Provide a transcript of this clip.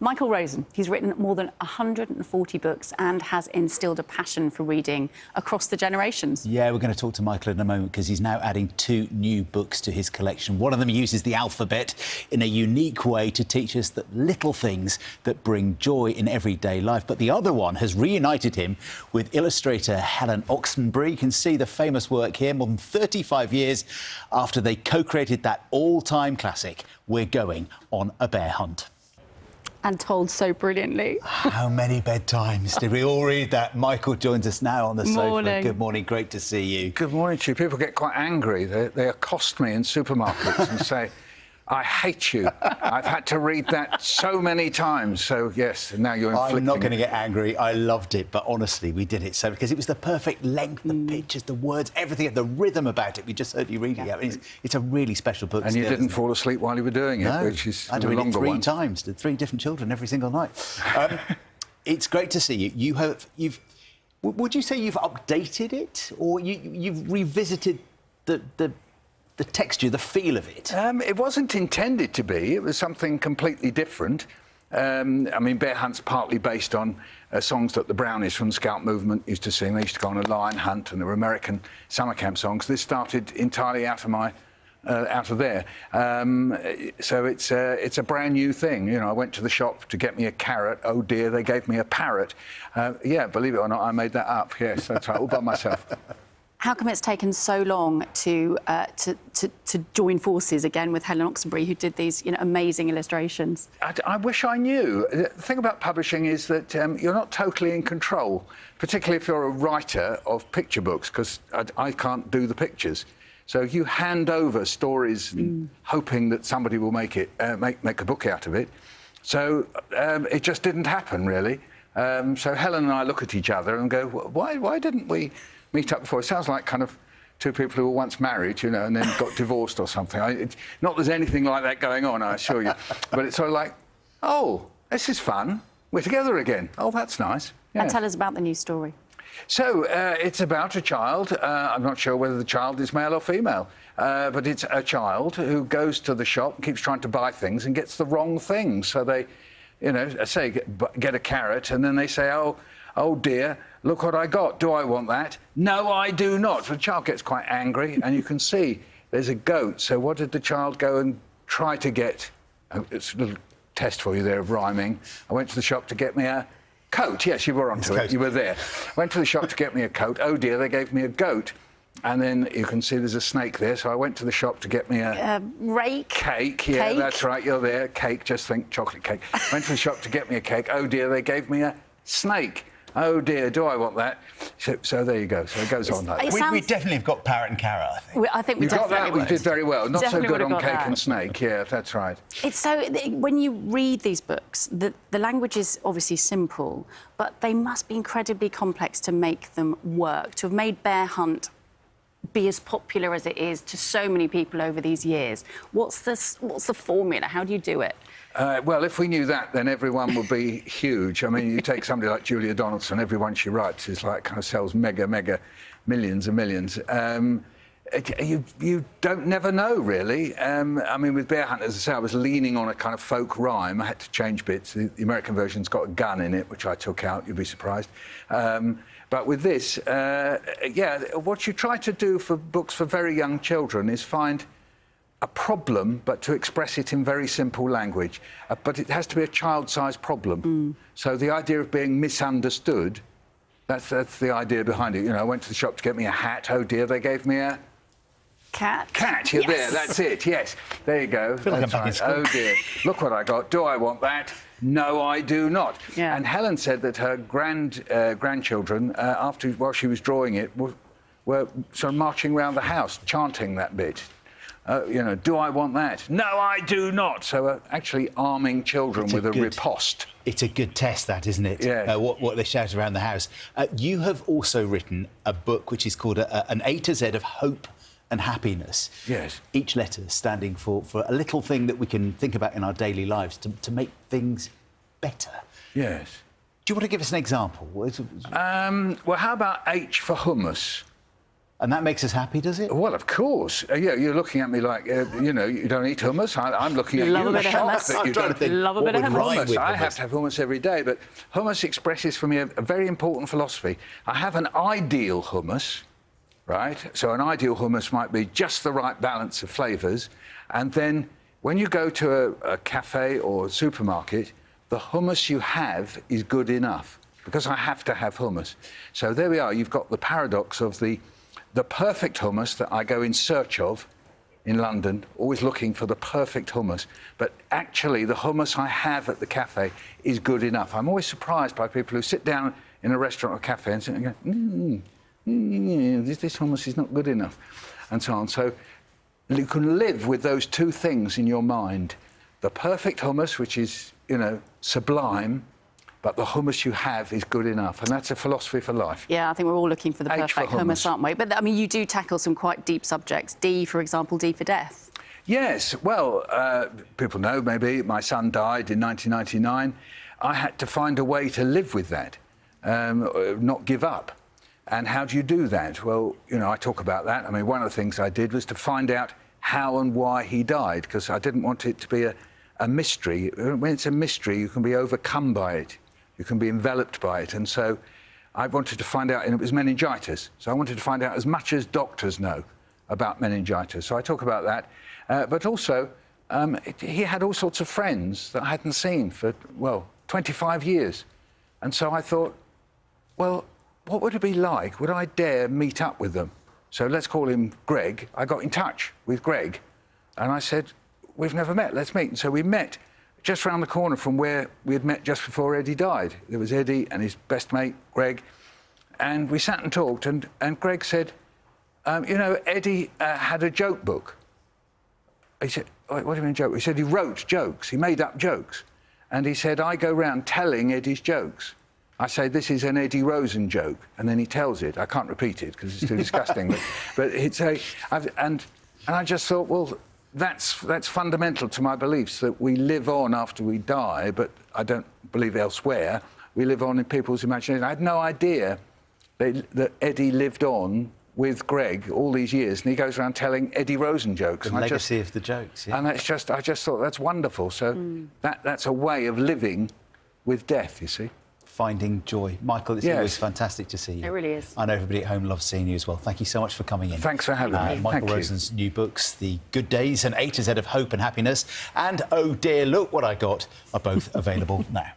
Michael Rosen. He's written more than 140 books and has instilled a passion for reading across the generations. Yeah, we're going to talk to Michael in a moment because he's now adding 2 new books to his collection. One of them uses the alphabet in a unique way to teach us the little things that bring joy in everyday life. But the other one has reunited him with illustrator Helen Oxenbury. You can see the famous work here more than 35 years after they co-created that all-time classic, We're Going on a Bear Hunt. And told so brilliantly. How many bedtimes did we all read that? Michael joins us now on the sofa. Morning. Good morning, great to see you. Good morning to you. People get quite angry. They accost me in supermarkets and say, I hate you. I've had to read that so many times. So, yes, now you're inflicting... I'm not going to get angry. I loved it, but honestly, we did it so because it was the perfect length, the pictures, the words, everything, the rhythm about it. We just heard you reading it. It's a really special book. And still, you didn't fall asleep while you were doing it, no, which is I had to read it 3 times to 3 different children every single night. It's great to see you. Would you say you've updated it, or you've revisited the texture, the feel of it? It wasn't intended to be. It was something completely different. I mean, Bear Hunt's partly based on songs that the Brownies from the Scout movement used to sing. They used to go on a lion hunt, and there were American summer camp songs. This started entirely out of there. So it's a brand new thing. You know, I went to the shop to get me a carrot. Oh dear, they gave me a parrot. Yeah, believe it or not, I made that up. Yes, that's right, all by myself. How come it's taken so long to join forces again with Helen Oxenbury, who did these amazing illustrations? I wish I knew. The thing about publishing is that you're not totally in control, particularly if you're a writer of picture books, because I can't do the pictures. So you hand over stories hoping that somebody will make a book out of it. So it just didn't happen, really. So Helen and I look at each other and go, why didn't we meet up before? It sounds like kind of 2 people who were once married, and then got divorced or something. Not there's anything like that going on, I assure you. But it's sort of like, oh, this is fun. We're together again. Oh, that's nice. Yeah. And tell us about the new story. So it's about a child. I'm not sure whether the child is male or female, but it's a child who goes to the shop, keeps trying to buy things and gets the wrong things. So they, say, get a carrot, and then they say, oh dear, look what I got. Do I want that? No, I do not. So the child gets quite angry, and you can see there's a goat. So what did the child go and try to get? It's a little test for you there of rhyming. I went to the shop to get me a coat. Yes, you were onto it. You were there. Went to the shop to get me a coat. Oh dear, they gave me a goat. And then you can see there's a snake there. So I went to the shop to get me a rake. Cake. Yeah, cake. That's right. You're there. Cake. Just think chocolate cake. Went to the shop to get me a cake. Oh dear, they gave me a snake. Oh dear, do I want that? So there you go. So it goes on like that. We definitely have got parrot and carrot, I think. I think we got that. We did very well. Not so good on cake that. And snake. Yeah, that's right. It's so when you read these books, the language is obviously simple, but they must be incredibly complex to make them work. To have made Bear Hunt be as popular as it is to so many people over these years, what's the formula? How do you do it? Well, if we knew that, then everyone would be huge. I mean, you take somebody like Julia Donaldson, everyone she writes is like kind of sells mega millions and millions. You never know, really. I mean, with Bear Hunt, as I say, I was leaning on a kind of folk rhyme. I had to change bits. The American version's got a gun in it, which I took out. You'd be surprised. But with this, what you try to do for books for very young children is find a problem, but to express it in very simple language. But it has to be a child-sized problem. So the idea of being misunderstood, that's the idea behind it. I went to the shop to get me a hat. Oh dear, they gave me a cat. Cat, you're there. That's it. Yes, there you go. That's right. Oh dear, look what I got. Do I want that? No, I do not. Yeah. And Helen said that her grandchildren, while she was drawing it, were sort of marching around the house, chanting that bit. Do I want that? No, I do not. So actually arming children with a riposte. It's a good test, that, isn't it? Yeah. What they shout around the house. You have also written a book which is called an A to Z of hope and happiness. Yes. Each letter standing for a little thing that we can think about in our daily lives to make things better. Yes. Do you want to give us an example? Well, how about H for hummus? And that makes us happy, does it? Well, of course. Yeah, you're looking at me like, you know, you don't eat hummus. I'm looking at Love you. a bit of hummus. I'm trying to think Love a what bit of would hummus. rhyme with I hummus. have to have hummus every day, but hummus expresses for me a very important philosophy. I have an ideal hummus, right? So an ideal hummus might be just the right balance of flavours, and then when you go to a cafe or a supermarket, the hummus you have is good enough, because I have to have hummus. So there we are. You've got the paradox of the perfect hummus that I go in search of in London, always looking for the perfect hummus. But actually, the hummus I have at the cafe is good enough. I'm always surprised by people who sit down in a restaurant or cafe and sit and go, this hummus is not good enough, and so on. So you can live with those two things in your mind. The perfect hummus, which is, you know, sublime, but the hummus you have is good enough. And that's a philosophy for life. Yeah, I think we're all looking for the H for perfect hummus, aren't we? But, I mean, you do tackle some quite deep subjects. D, for example, D for death. Yes, well, people know maybe my son died in 1999. I had to find a way to live with that, not give up. And how do you do that? Well, you know, I talk about that. I mean, one of the things I did was to find out how and why he died, because I didn't want it to be a mystery. When it's a mystery, you can be overcome by it. You can be enveloped by it. And so I wanted to find out, and it was meningitis. So I wanted to find out as much as doctors know about meningitis. So I talk about that. But also, he had all sorts of friends that I hadn't seen for, well, 25 years. And so I thought, well, what would it be like? Would I dare meet up with them? So let's call him Greg. I got in touch with Greg, and I said, we've never met, let's meet. And so we met just round the corner from where we had met just before Eddie died. There was Eddie and his best mate, Greg, and we sat and talked, and Greg said, you know, Eddie had a joke book. He said, what do you mean joke? He said he wrote jokes, he made up jokes. And he said, I go round telling Eddie's jokes. I say, this is an Eddie Rosen joke, and then he tells it. I can't repeat it because it's too disgusting. But he'd say, and I just thought, well, that's fundamental to my beliefs, that we live on after we die, but I don't believe elsewhere. We live on in people's imagination. I had no idea that Eddie lived on with Greg all these years, and he goes around telling Eddie Rosen jokes. The legacy of the jokes, yeah. And that's just, I just thought that's wonderful. So that's a way of living with death, you see. Finding joy. Michael, it's always fantastic to see you. It really is. I know everybody at home loves seeing you as well. Thank you so much for coming in. Thanks for having me. Michael Rosen's new books, The Good Days and A to Z of Hope and Happiness, and Oh Dear, Look What I Got, are both available now.